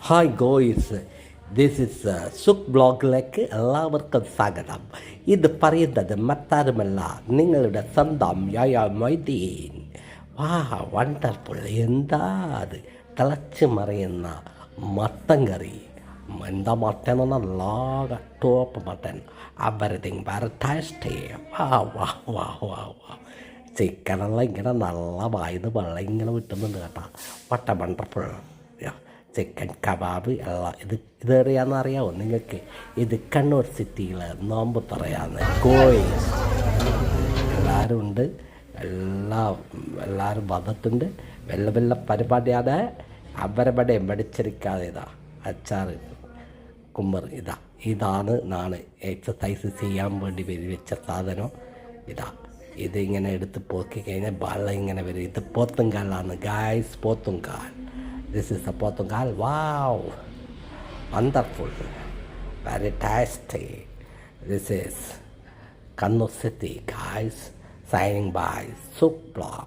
Hi guys, this is Sukh ബ്ലോഗിലേക്ക് എല്ലാവർക്കും സ്വാഗതം. ഇത് പറയുന്നത് മറ്റാരുമല്ല, നിങ്ങളുടെ സ്വന്തം യായ മൊയ്തീൻ. വാ, വണ്ടർഫുൾ! എന്താ അത് തിളച്ച് മറിയുന്ന മട്ടൻ കറി. എന്താ മട്ടൻ എന്നല്ല, top mutton. Everything very tasty. വാ വാ വാ വാ വാ. ചിക്കനെല്ലാം ഇങ്ങനെ നല്ല വായിന്ന് വെള്ളം ഇങ്ങനെ വിട്ടുന്നുണ്ട് കേട്ടോ. വട്ട വണ്ടർഫുൾ. ചിക്കൻ കബാബ് എല്ലാം ഇതറിയാമെന്ന് അറിയാമോ നിങ്ങൾക്ക്? ഇത് കണ്ണൂർ സിറ്റിയിൽ നോമ്പ് തുറയാന്ന് ഗോയ്സ്. എല്ലാവരും ഉണ്ട്, എല്ലാവരും വന്നിട്ടുണ്ട്. വെല്ല വെല്ല പരിപാടിയാണ്. അവരവിടെ മടിച്ചിരിക്കാതെ ഇതാ അച്ചാർ കുമ്മർ. ഇതാണ് നാണ് എക്സസൈസ് ചെയ്യാൻ വേണ്ടി വെച്ച സാധനം. ഇതിങ്ങനെ എടുത്ത് പോക്കി കഴിഞ്ഞാൽ വെള്ളം ഇങ്ങനെ വരും. ഇത് പോത്തുംകാലാണ് guys, പോത്തുംകാൽ. This is a Portugal. Wow, wonderful, very tasty. This is Kannur City, guys. Signing by Suk Blog.